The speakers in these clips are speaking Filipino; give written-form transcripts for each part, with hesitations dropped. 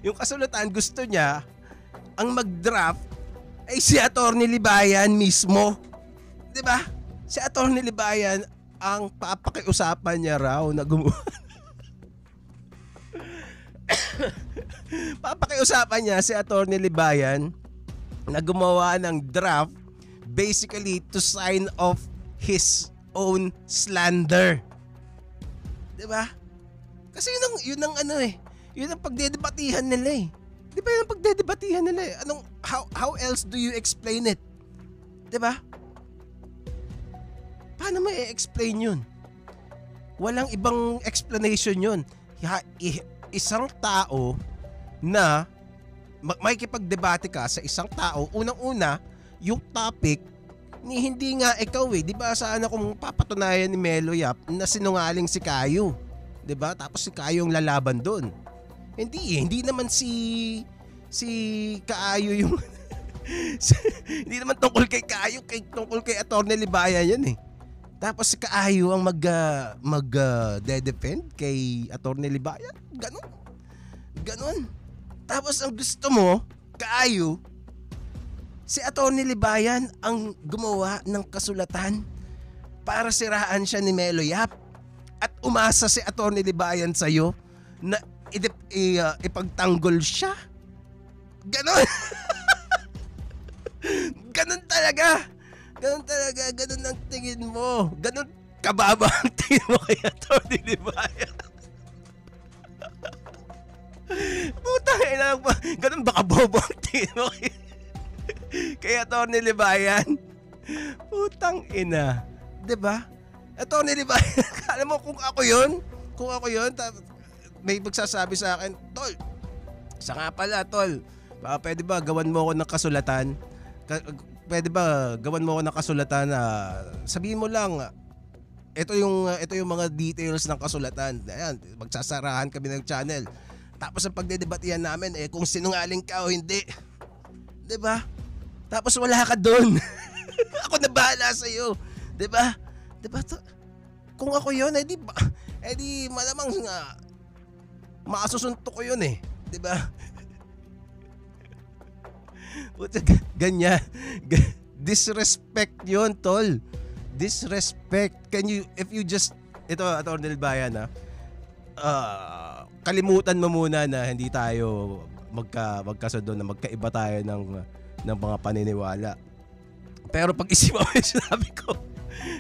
yung kasulatan gusto niya ang mag-draft ay si Atty. Libayan mismo. 'Di ba? Si Atty. Libayan ang papakiusapan niya raw na gumawa. Papakiusapan niya si Atty. Libayan na gumawa ng draft basically to sign off his own slander. 'Di ba? Kasi yun ang ano eh. Yun ang pagdedebatihan nila eh. 'Di ba yun ang pagdedebatihan nila eh? How else do you explain it? 'Di ba? Paano mo i-explain yun? Walang ibang explanation yun. Isang tao na makikipagdebate ka sa isang tao, unang-una, yung topic ni hindi nga ikaw eh. 'Di ba sana kung papatunayan ni Melo Yap na sinungaling si Kayo? 'Di ba? Tapos si Kayo yung lalaban doon. Hindi naman si Kaayo yung hindi naman tungkol kay Kaayo, tungkol kay Atty. Libayan yan eh. Tapos si Kaayo ang mag-defend kay Atty. Libayan. Ganon. Tapos ang gusto mo, Kaayo, si Atty. Libayan ang gumawa ng kasulatan para siraan siya ni Melo Yap. At umasa si Atty. Libayan sa'yo na ipagtanggol siya. Ganon. Ganon talaga. Ganon ang tingin mo. Ganon kababa ang tingin mo kay Atty. Libayan. Putang ina ba? Ganon baka bobo ang tingin mo kay Atty. Libayan. Putang ina. 'Di ba? Atty. Libayan. Alam mo kung ako 'yon, may magsasabi sa akin, tol, isa nga pala, tol, pwede ba gawan mo ako ng kasulatan? Pwede ba gawan mo ako ng kasulatan na sabihin mo lang, ito yung mga details ng kasulatan. Ayan, magsasarahan kami ng channel. Tapos ang pagdedebatihan namin, kung sinungaling ka o hindi. 'Di ba? Tapos wala ka doon. Ako na bahala sa'yo. 'Di ba? 'Di ba? Kung ako 'yon, di malamang nga masusuntok ko 'yun eh, 'di ba? Ganyan. Disrespect 'yun, tol. Disrespect. If you just ito Atty. Libayan kalimutan mo muna na hindi tayo magkasundo, na magkaiba tayo ng mga paniniwala. Pero pag-isipan mo 'yung sinabi ko,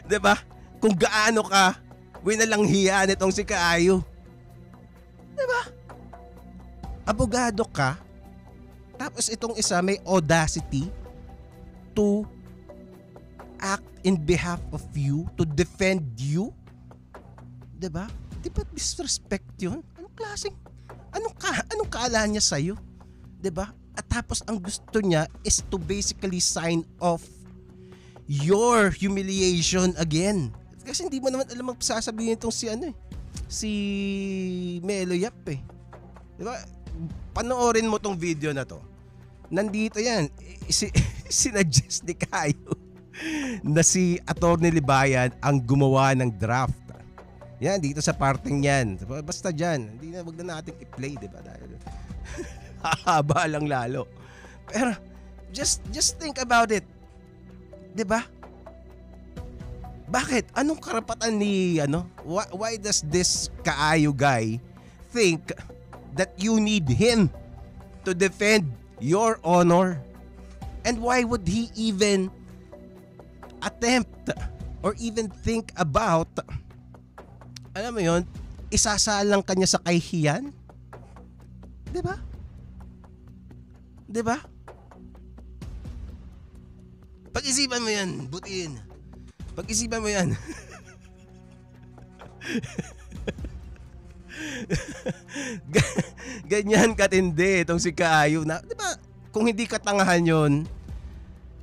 'di ba? Kung gaano ka winalanghiya nitong si Kaayo. 'Di ba? Abogado ka, tapos itong isa may audacity to act in behalf of you, to defend you. 'Di ba? Di ba disrespect 'yun? Anong kala niya sa'yo? 'Di ba? At tapos ang gusto niya is to basically sign off your humiliation again. Kasi hindi mo naman alam ang sasabihin itong si Melo Yap eh. Diba? Panoorin mo tong video na to. Nandito yan. Sinuggest ni Kayo na si Atty. Libayan ang gumawa ng draft. Yan, dito sa parting yan. Basta dyan. Wag na natin i-play, diba? Dahil hahaba lang lalo. Pero just think about it. Diba? Bakit? Anong karapatan ni why does this Kaayo guy think that you need him to defend your honor? And why would he even attempt or even think about, alam mo yun, isasalang kanya sa kahihiyan? 'Di ba? 'Di ba? Pag-isipan mo yan, butiin. Pag-isipan mo yan. Ganyan katindi itong si Kaayo na, 'di ba? Kung hindi katangahan 'yon,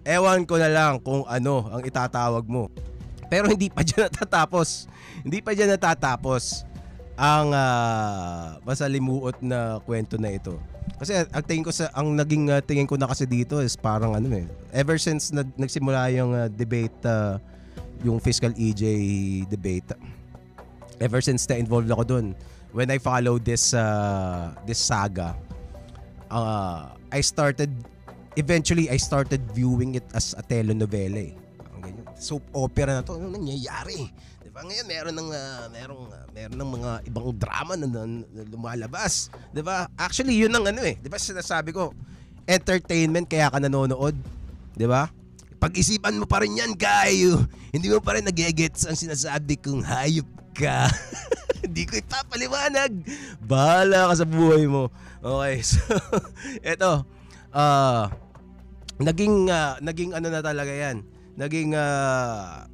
ewan ko na lang kung ano ang itatawag mo. Pero hindi pa diyan natatapos. Hindi pa diyan natatapos ang masalimuot na kwento na ito. Kasi ang naging tingin ko na kasi dito is parang ever since nagsimula yung debate, yung fiscal EJ debate, Ever since na involved ako dun, when I followed this saga, eventually I started viewing it as a telenovela. Ang ganyan. Soap opera na to, ano nangyayari? Diba? Ngayon meron ng mga ibang drama na lumalabas. Diba? Actually, yun ang diba sinasabi ko, entertainment kaya ka nanonood. Diba? Pag-isipan mo pa rin yan, Kayo. Hindi mo pa rin nag-gets ang sinasabi kong hayop ka. Hindi ko ipapaliwanag. Bahala ka sa buhay mo. Okay, so eto. Naging ano na talaga yan. Naging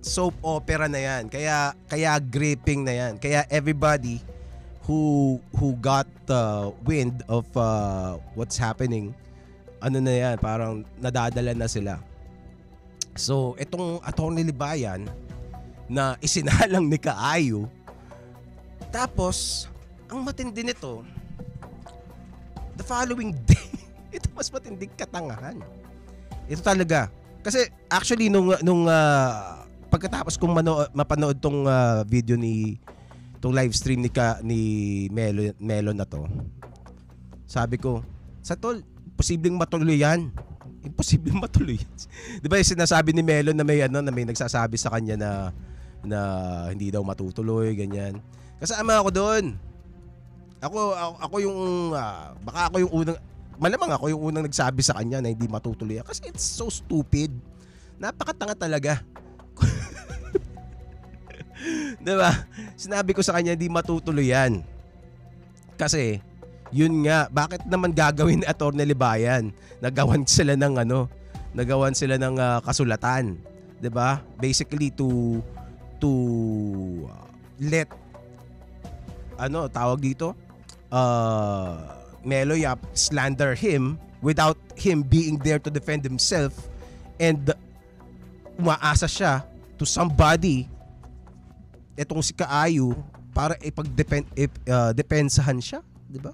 soap opera na yan. Kaya gripping na yan. Kaya everybody who got wind of what's happening, ano na yan, parang nadadala na sila. So, itong Atty. Libayan na isinalang ni Kaayu, tapos, ang matindi nito, the following day, ito mas matinding katangahan. Ito talaga. Kasi actually nung pagkatapos kong mapanood tong video tong live stream ni Melo na to, sabi ko, sa tol, posibleng matuloy yan. Imposibleng matuloy yan. Di ba yung sinasabi ni Melo na may nagsasabi sa kanya na hindi daw matutuloy, ganyan. Kasama ako doon. Ako yung baka ako yung unang, malamang ako yung unang nagsabi sa kanya na hindi matutuloy. Kasi it's so stupid. Napakatanga talaga. Diba? Sinabi ko sa kanya hindi matutuloy yan. Kasi yun nga, bakit naman gagawin ni Atty. Libayan? Nagawan sila ng kasulatan. 'Di ba? Basically to let tawag dito? Melo Yap slander him without him being there to defend himself, and umaasa siya to somebody, etong si Kaayu, para depensahan siya, 'di ba?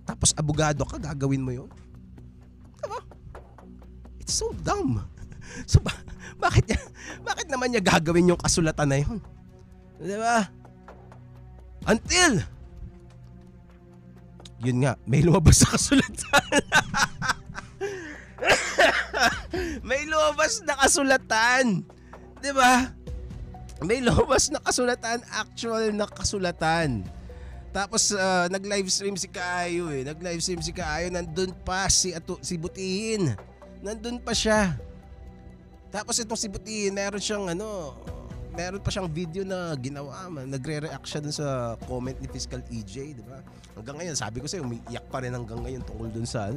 Tapos abogado ka, gagawin mo 'yon. Diba? It's so dumb. So bakit naman niya gagawin yung kasulatan na 'yon? 'Di ba? Until yun nga, may lumabas na kasulatan. May lumabas na kasulatan. 'Di ba? May lumabas na kasulatan, actual na kasulatan. Tapos nag-live stream si Kaayu nandun pa si Butihin. Nandun pa siya. Tapos itong si Butihin, meron pa siyang video na ginawa, nagre-react siya dun sa comment ni Fiscal EJ, di ba? Hanggang ngayon, sabi ko sa'yo, umiiyak pa rin hanggang ngayon tungkol dun sa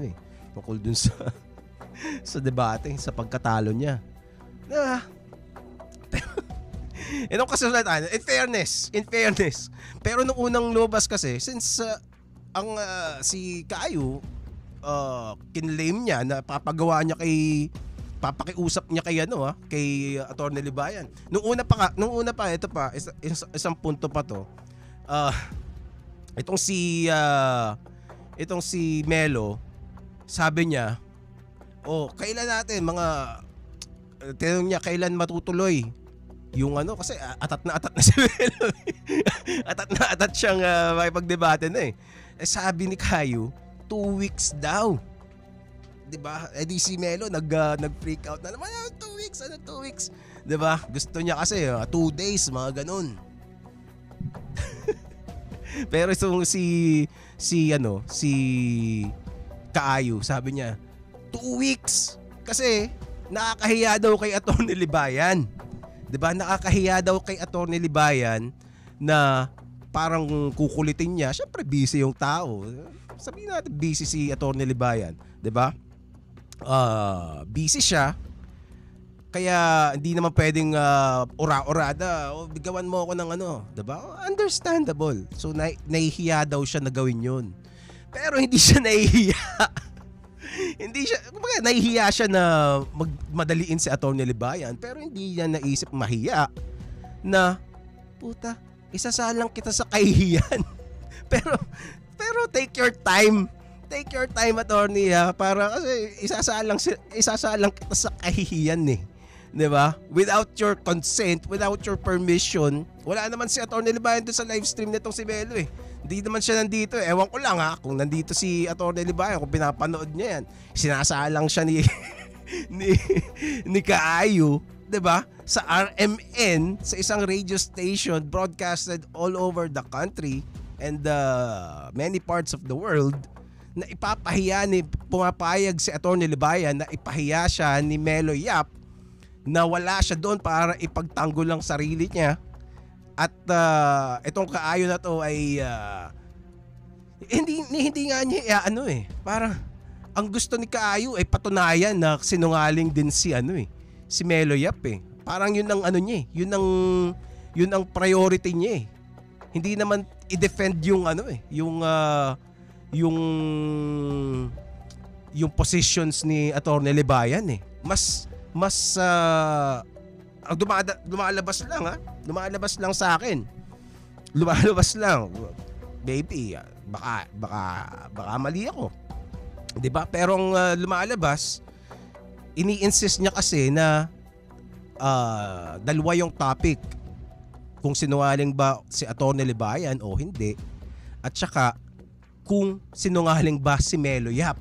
sa debate, sa pagkatalo niya. Diba? Itong kasulatan, in fairness. Pero nung unang lumabas kasi, since si Kaayu, kinlaim niya na papakiusap niya kay Atty. Libayan. Nung una pa ito pa isang punto pa to. Itong si Melo, sabi niya, tinanong niya kailan matutuloy yung kasi atat na si Melo. atat siyang makipagdebate na eh. Sabi ni Kaayu, 2 weeks daw. 'Di ba? Di si Melo nag-freak out na naman, 2 weeks, 2 weeks. 'Di ba? Gusto niya kasi 2 days, mga ganun. Pero si Kaayu, sabi niya 2 weeks kasi nakakahiya daw kay Atty. Libayan. 'Di ba? Nakakahiya daw kay Atty. Libayan na parang kukulitin niya. Syempre busy yung tao. Sabihin natin busy si Atty. Libayan, 'di ba? Busy siya. Kaya hindi naman pwedeng ora-orada, bigawan mo ako ng 'di ba? Understandable. So nahihiya daw siya na gawin 'yun. Pero hindi siya nahihiya. Nahihiya siya na madaliin si Atty. Libayan, pero hindi niya naisip mahiya na puta, isasalang kita sa kahihiyan. pero take your time. Take your time, attorney, para kasi isasalang kita sa kahihiyan eh. 'Di ba? Without your consent, without your permission, wala naman si Atty. Libayan doon sa live stream nitong si Melo eh. Hindi naman siya nandito eh. Ewan ko lang ha, kung nandito si Atty. Libayan, kung pinapanood niya yan. Sinasalang siya ni ni Kaayu, 'di ba? Sa RMN, sa isang radio station broadcasted all over the country and many parts of the world, na ipapahiya ni pumapayag si Atty. Libayan na ipahiya siya ni Melo Yap na wala siya doon para ipagtanggol ang sarili niya. At itong Kaayu na to ay hindi nga niya parang ang gusto ni Kaayu ay patunayan na sinungaling din si si Melo Yap eh. Parang yun ang niya eh. Yun ang priority niya eh. Hindi naman i-defend yung yung positions ni Atty. Libayan eh. Mas ang lumalabas lang sa akin. Lumalabas lang. Baby, baka mali ako. 'Di ba? Pero ang lumalabas, ini-insist niya kasi na dalawa yung topic. Kung sinungaling ba si Atty. Libayan o hindi. At saka kung sinungaling ba si Melo Yap.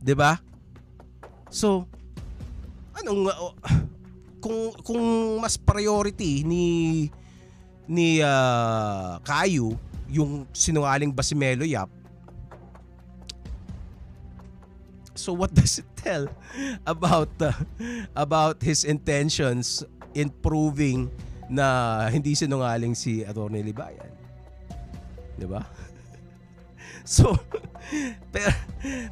'Di ba? So, kung mas priority ni Kaayu yung sinungaling ba si Melo Yap, so what does it tell about his intentions in proving na hindi sinungaling si Atty. Libayan? 'Di ba? So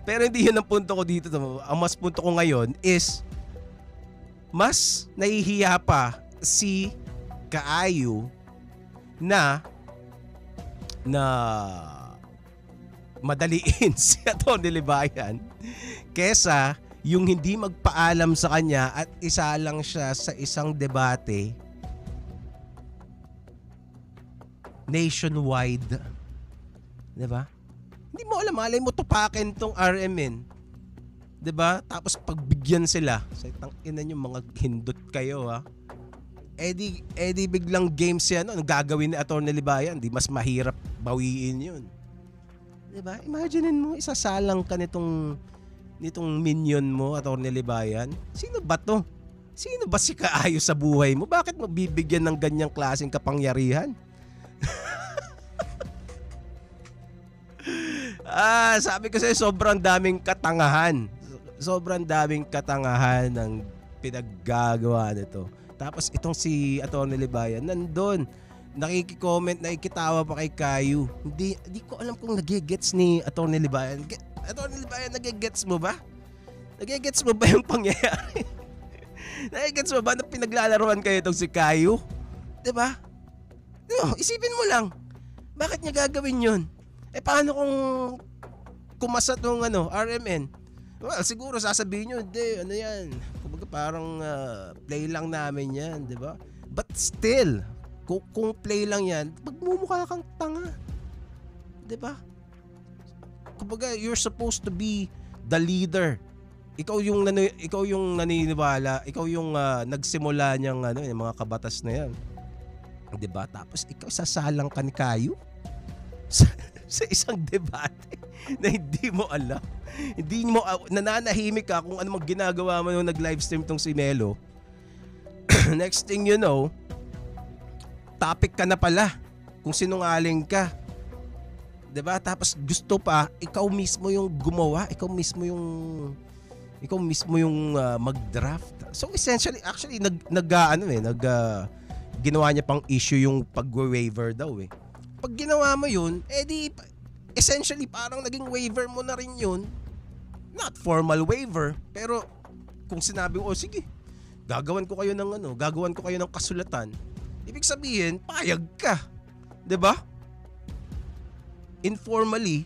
pero hindi yun ang punto ko dito. Ang mas punto ko ngayon is mas nahihiya pa si Kaayu na madaliin si Atty. Libayan kesa yung hindi magpaalam sa kanya at isa lang siya sa isang debate nationwide. 'Di ba? Hindi mo alam, malay mo tupakin tong RMN. 'Di ba? Tapos pagbigyan sila, sa tangina niyo mga hindot kayo ha. Di biglang games yan, ano gagawin ni Atty. Libayan? Di mas mahirap bawiin 'yun. 'Di ba? Imaginein mo, isasalang ka nitong minion mo, Atty. Libayan. Sino ba 'to? Sino ba si Kaayu sa buhay mo? Bakit mo bibigyan ng ganyang klaseng kapangyarihan? Sabi ko sa'yo, sobrang daming katangahan. Sobrang daming katangahan ng pinaggagawa nito. Tapos itong si Atty. Libayan, nandun, nakiki-comment, nakikitawa pa kay Kaayu. Hindi ko alam kung nagigets ni Atty. Libayan. Atty. Libayan, nagigets mo ba? Nagigets mo ba yung pangyayari? Nagigets mo ba na pinaglalaruan kayo itong si Kaayu? Diba? No, isipin mo lang. Bakit niya gagawin yun? Paano kung kumasa tong RMN? Well, siguro sasabihin nyo, hindi, yan. Kumbaga parang play lang namin yan, di ba? But still, kung play lang yan, magmumukha kang tanga. Di ba? Kumbaga, you're supposed to be the leader. Ikaw yung naniniwala, ikaw yung nagsimula niyang yung mga kabatas na yan. Di ba? Tapos ikaw sasalang ka ni Kaayu sa isang debate na hindi mo alam. Hindi mo nananahimik ka kung ano mang ginagawa mo nung nag-livestream tong si Melo. Next thing you know, topic ka na pala kung sinungaling ka. 'Di ba? Tapos gusto pa ikaw mismo yung gumawa, ikaw mismo yung mag-draft. So essentially actually ginawa niya pang issue yung pag-waiver daw eh. Pag ginawa mo yun, essentially parang naging waiver mo na rin yun. Not formal waiver, pero kung sinabi mo, sige, gagawan ko kayo ng kasulatan. Ibig sabihin, payag ka. 'Di ba? Informally,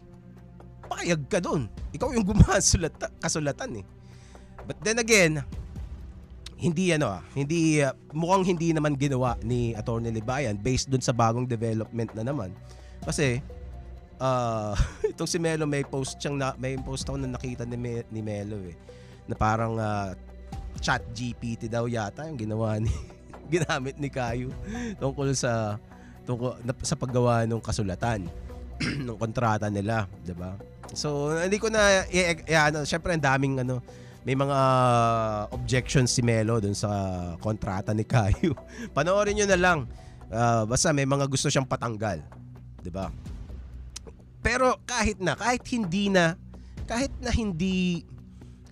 payag ka doon. Ikaw yung gumawa ng kasulatan eh. But then again, mukhang hindi naman ginawa ni Atty. Libayan based dun sa bagong development na naman. Kasi itong si Melo may post ako na nakita ni Melo eh, na parang ChatGPT daw yata yung ginamit ni Kayu tungkol sa paggawa ng kasulatan ng kontrata nila, 'di ba? So hindi ko na syempre ang daming may mga objections si Melo dun sa kontrata ni Kayu. Panoorin niyo na lang. Basta may mga gusto siyang patanggal, 'di ba? Pero kahit hindi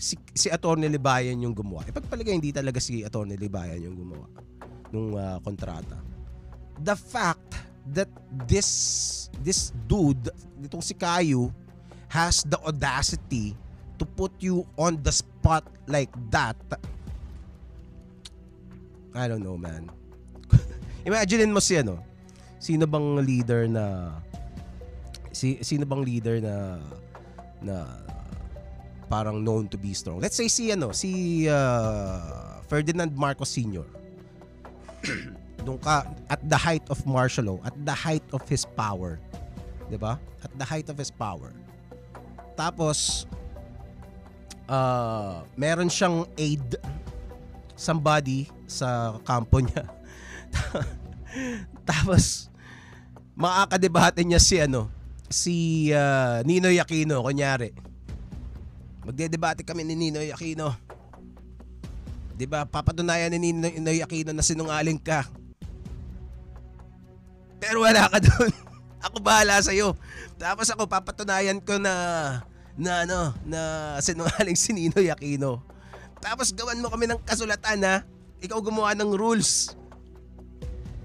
si Atty. Libayan yung gumawa. Ipagpalagay hindi talaga si Atty. Libayan yung gumawa nung kontrata. The fact that this dude, itong si Kayu, has the audacity to put you on the spot like that. I don't know, man. Imaginein mo sino bang leader na parang known to be strong. Let's say si Ferdinand Marcos Sr. At the height of martial law, at the height of his power. 'Di ba? At the height of his power. Tapos meron siyang aide, somebody sa kampo niya. Tapos makakadebate niya si Ninoy Aquino, kunyari. Magdedebate kami ni Ninoy Aquino. 'Di ba? Papatunayan ni Ninoy Aquino na sinungaling ka. Pero wala ka doon. Ako bahala sa iyo. Tapos ako papatunayan ko na sinungaling si Ninoy Aquino. Tapos gawan mo kami ng kasulatan ha. Ikaw gumawa ng rules.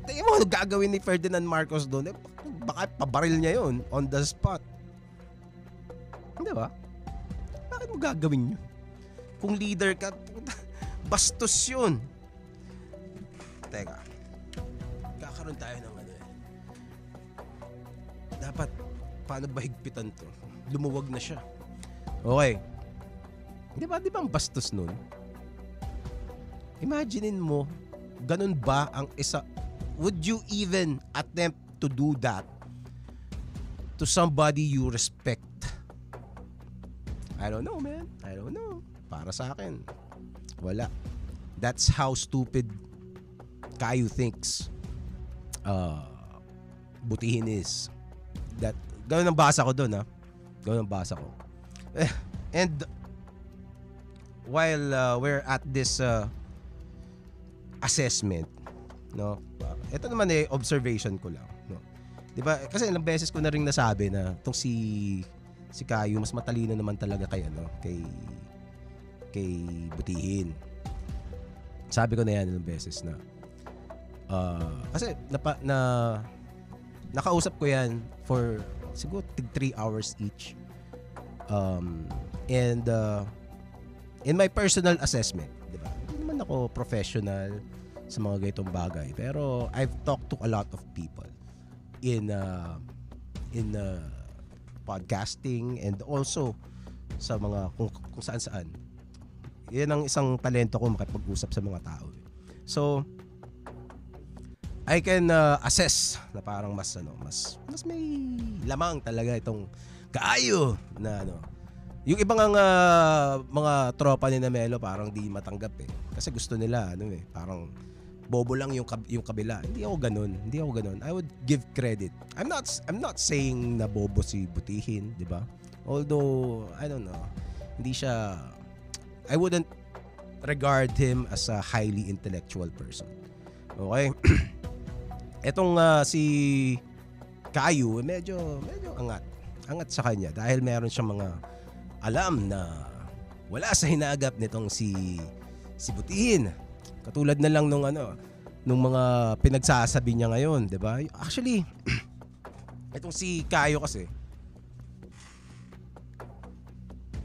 Tingin mo ano gagawin ni Ferdinand Marcos doon? Baka pabaril niya yon on the spot. Hindi ba? Bakit mo gagawin yun? Kung leader ka, bastos yun. Teka. Kakaroon tayo ng dapat, paano ba higpitan to? Lumuwag na siya. Okay. Di ba ang bastos nun? Imaginein mo, ganun ba ang isa? Would you even attempt to do that to somebody you respect? I don't know, man. I don't know. Para sa akin, wala. That's how stupid Kayu thinks Butihin is. Gano'n ang basa ko doon, ha? Gano'n ang basa ko. And while we're at this assessment, no? Ito naman observation ko lang, no? 'Di ba? Kasi ilang beses ko na ring nasabi na tong si Kayu mas matalino naman talaga kay Butihin. Sabi ko na yan ilang beses na kasi nakausap ko yan for siguro 3 hours each. And in my personal assessment, 'di ba? Hindi naman ako professional sa mga ganitong bagay, pero I've talked to a lot of people in podcasting and also sa mga kung saan-saan. Yan ang isang talento ko, makipag-usap sa mga tao. So I can assess na parang mas may lamang talaga itong Kayu na Yung ibang mga tropa ni Melo parang di matanggap kasi gusto nila parang bobo lang yung kabila. Hindi ako ganun. I would give credit. I'm not saying na bobo si Butihin, 'di ba? Although I don't know. I wouldn't regard him as a highly intellectual person. Okay? Etong si Kayu, medyo angat sa kanya dahil meron siyang mga alam na wala sa hinagap nitong si Butihin. Katulad na lang nung mga pinagsasabi niya ngayon, 'di ba? Actually, itong si Kayu kasi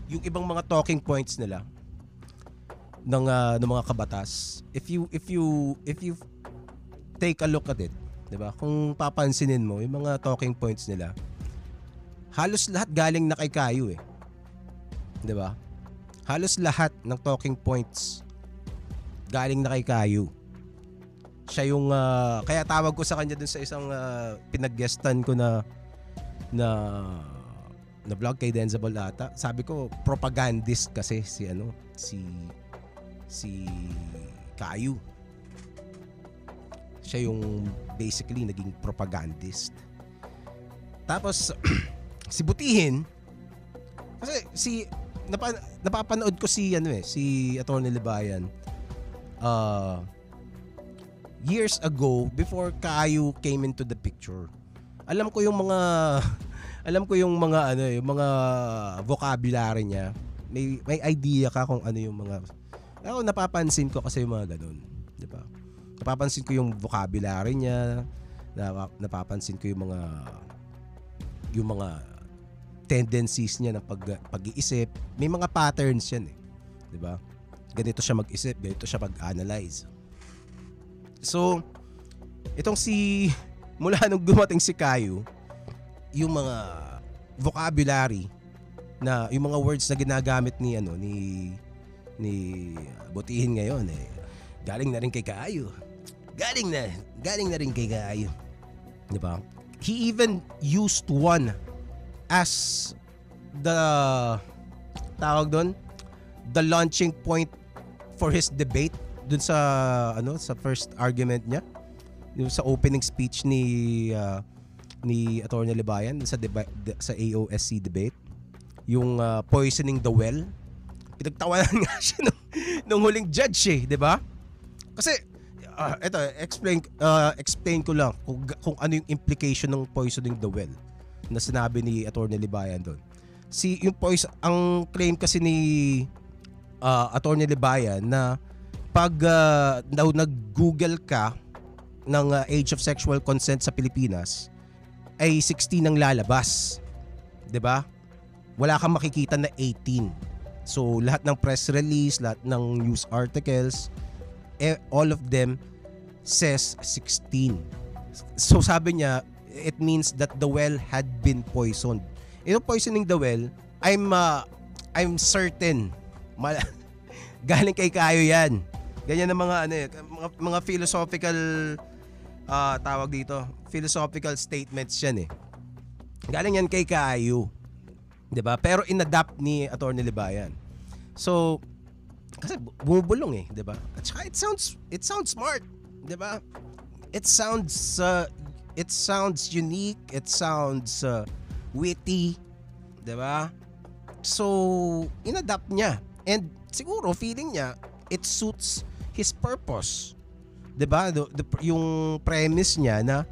yung ibang mga talking points nila ng mga kabatas, if you take a look at it, 'di ba? Kung papansinin mo yung mga talking points nila, halos lahat galing na kay Kayu 'Di ba? Halos lahat ng talking points galing na kay Kayu. Siya yung kaya tawag ko sa kanya dun sa isang pinag-guestan ko na vlog kay Denzable ata. Sabi ko propagandist kasi si si Caillou. Siya yung basically naging propagandist. Tapos si Butihin, kasi napapanood ko si si Atty. Libayan years ago before Caillou came into the picture. Alam ko yung mga yung mga vocabulary niya. May idea ka kung ano yung mga, ako napapansin ko kasi yung mga ganun, 'di ba? Napapansin ko yung vocabulary niya, napapansin ko yung mga tendencies niya ng pag-iisip. May mga patterns yan 'di ba? Ganito siya mag-isip, ganito siya mag-analyze. So, itong mula nung dumating si Caillou, yung mga vocabulary na yung mga words na ginagamit ni Butihin ngayon galing na rin kay Caillou. Galing na rin kay Caillou. 'Di ba? He even used one as the the launching point for his debate dun sa first argument niya, yung sa opening speech ni Atty. Libayan sa AOSC debate, yung poisoning the well. Pinagtawanan nga siya nung huling judge 'di ba? Kasi eto, explain ko lang kung ano yung implication ng poisoning the well na sinabi ni Atty. Libayan doon. Ang claim kasi ni Atty. Libayan na pag nag-Google ka ng age of sexual consent sa Pilipinas ay 16 ang lalabas. 'Di ba? Wala kang makikita na 18. So lahat ng press release, lahat ng news articles, all of them says 16. So sabi niya, it means that the well had been poisoned. Ito poisoning the well, I'm certain galing kay Caillou yan. Ganyan ang mga philosophical tawag dito, philosophical statements yan Galing yan kay Caillou. 'Di ba? Pero inadapt ni Atty. Libayan. So kasi bumubulong 'di ba? At saka it sounds smart, 'di ba? It sounds unique, it sounds witty, 'di ba? So inadapt niya, and siguro feeling niya it suits his purpose. 'Di ba? Yung premise niya na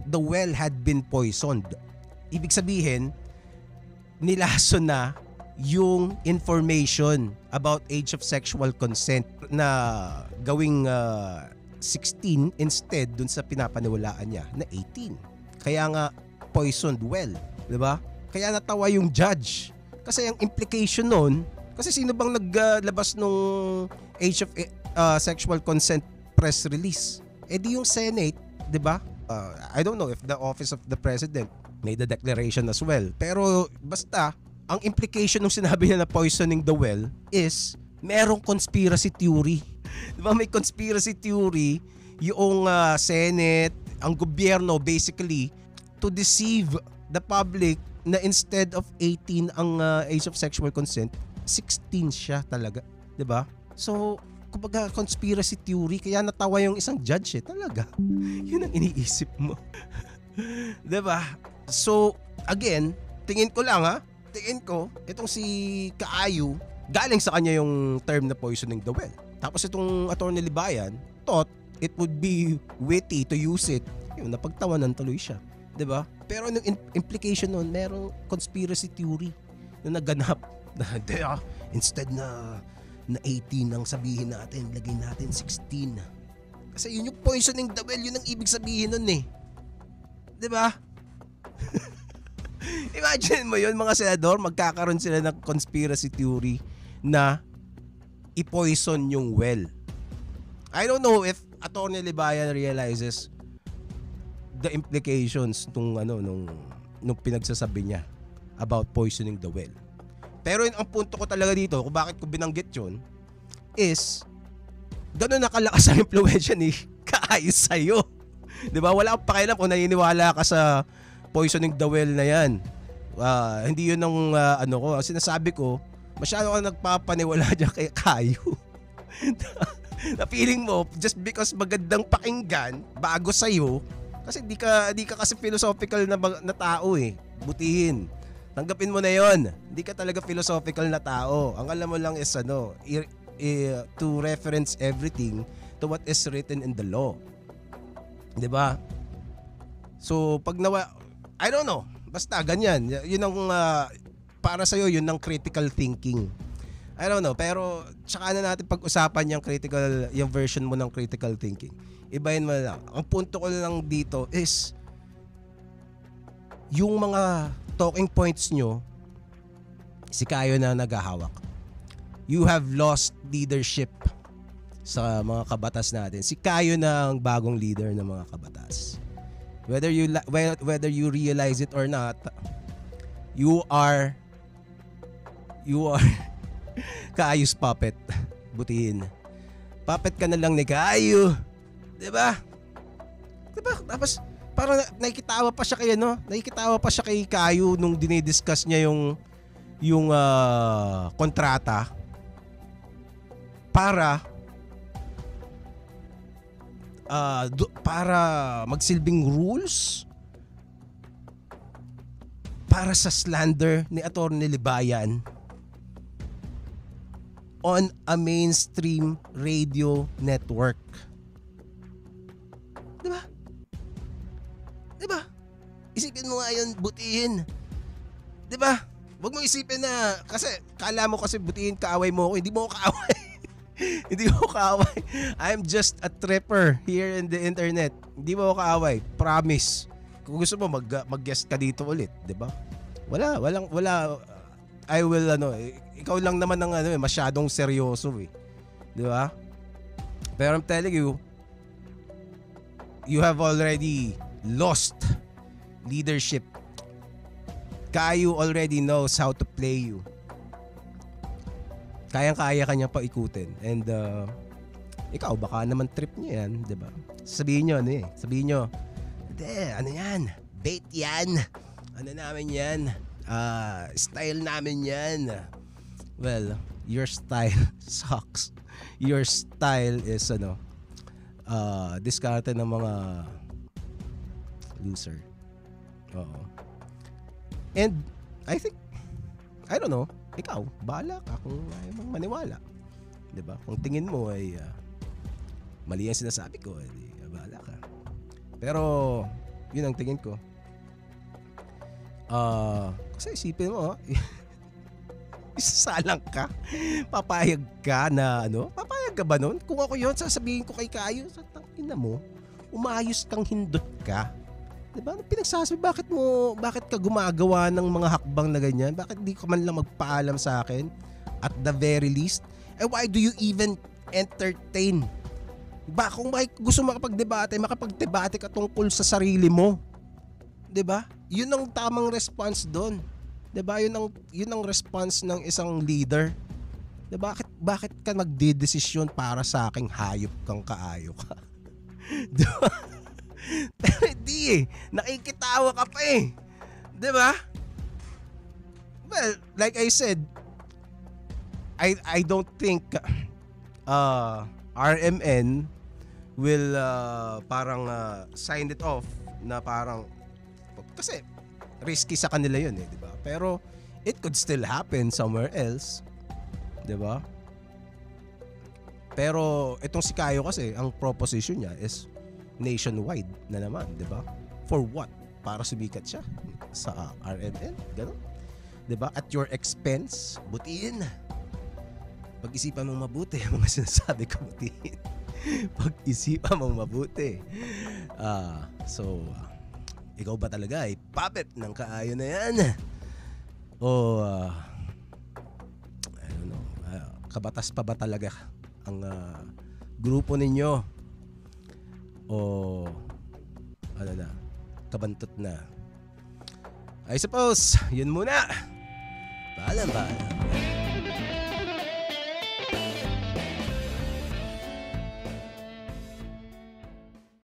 the well had been poisoned. Ibig sabihin, nilason na yung information about age of sexual consent na gawing 16 instead dun sa pinapaniwalaan niya na 18. Kaya nga poisoned well, 'di ba? Kaya natawa yung judge. Kasi ang implication nun, kasi sino bang naglabas nung age of sexual consent press release? Di yung Senate, 'di ba? I don't know if the office of the president made the declaration as well. Pero basta, ang implication ng sinabi niya na poisoning the well is merong conspiracy theory. Diba may conspiracy theory yung Senate, ang gobyerno basically to deceive the public na instead of 18 ang age of sexual consent, 16 siya talaga. Diba? So, kumbaga conspiracy theory, kaya natawa yung isang judge talaga. Yun ang iniisip mo. Diba? So, again, tingin ko, itong si Caillou, galing sa kanya yung term na poisoning the well. Tapos itong Atty. Libayan thought it would be witty to use it. Yun, napagtawanan tuloy siya. 'Di ba? Pero yung implication nun, merong conspiracy theory na naganap. Instead na 18 ang sabihin natin, lagay natin 16. Kasi yun yung poisoning the well, yun ang ibig sabihin nun 'Di ba? Imagine mo yun, mga senador, magkakaroon sila ng conspiracy theory na i-poison yung well. I don't know if Atty. Libayan realizes the implications nung pinagsasabi niya about poisoning the well. Pero ang punto ko talaga dito, kung bakit ko binanggit yun, is gano'n nakalakas ang impluwensya ni Caillou sa'yo. Diba? Wala akong pakialam kung naniniwala ka sa poisoning the well na yan. Hindi yun ang sinasabi ko, masyado ka nagpapaniwala dyan kay Caillou. Na feeling mo just because magandang pakinggan bago sa iyo kasi di ka kasi philosophical na tao eh. Butihin. Tanggapin mo na 'yon. Hindi ka talaga philosophical na tao. Ang alam mo lang is to reference everything to what is written in the law. 'Di ba? So pag I don't know, basta ganyan. 'Yun ang para sa iyo 'yun ang critical thinking. I don't know, pero tsaka na natin pag-usapan yung version mo ng critical thinking. Ibahin mo lang. Ang punto ko lang dito is yung mga talking points nyo, si Kayo na naghahawak. You have lost leadership sa mga kabatas natin. Si Kayo na ang bagong leader ng mga kabatas. Whether you realize it or not, you are Kaayos puppet. Butihin. Puppet ka na lang ni Kayo. Diba? Tapos parang nakikitawa pa siya kay nakikitawa pa siya kay Kayo nung dinidiscuss niya yung kontrata para magsilbing rules para sa slander ni Atty. Libayan on a mainstream radio network. Diba? Isipin mo nga yun, Butihin. Diba? Huwag mo isipin na, kasi kala mo kasi Butihin kaaway mo ako, hindi mo ako kaaway. Hindi mo ako kaaway. I'm just a tripper here in the internet. Hindi mo ako kaaway. Promise. Kung gusto mo mag-guest ka dito ulit, diba? Wala. I will ikaw lang naman ang masyadong seryoso eh. Di ba? Pero I'm telling you, you have already lost leadership. Kayo already knows how to play you. Kayang-kaya ka niya pa ikutin. And ikaw, baka naman trip niya yan, di ba? Sabihin nyo, ano yan? Bait yan. Ano namin yan? Style namin yan. Well, your style sucks. Your style is diskarte ng mga loser. Oo. And I think, I don't know, ikaw, bahala ka kung ayaw mong maniwala. Diba? Kung tingin mo ay mali ang sinasabi ko, edi bahala ka. Pero yun ang tingin ko. Kasi isipin mo, isasalang ka, papayag ka na papayag ka ba nun? Kung ako yun, sasabihin ko kay Kayo, sa tangina mo, umayos kang hindot ka. Diba? Pinagsasabi, bakit ka gumagawa ng mga hakbang na ganyan? Bakit di ka man lang magpaalam sa akin? At the very least, why do you even entertain? Kung gusto makapagdebate ka tungkol sa sarili mo. Diba? Yun ang tamang response doon. 'Di ba? Yun ang response ng isang leader. 'Di ba? Bakit ka nagdedesisyon para sa aking hayop kang kaayo ka? 'Di ba? Pero hindi nakikitawa ka pa eh. 'Di ba? Well, like I said, I don't think RMN will parang sign it off na parang kasi risky sa kanila yun eh, di ba? Pero it could still happen somewhere else, di ba? Pero itong si Kayo kasi, ang proposition niya is nationwide na naman, di ba? For what? Para sumikat siya sa RMN, gano'n? Di ba? At your expense, Butihin. Pag-isipan mong mabuti ang mga sinasabi ko, Butihin. Pag-isipan mong mabuti. Ikaw ba talaga ay puppet ng Kaayo na yan? O I don't know, kabatas pa ba talaga ang grupo ninyo? O kabantot na? I suppose, yun muna. Paalam.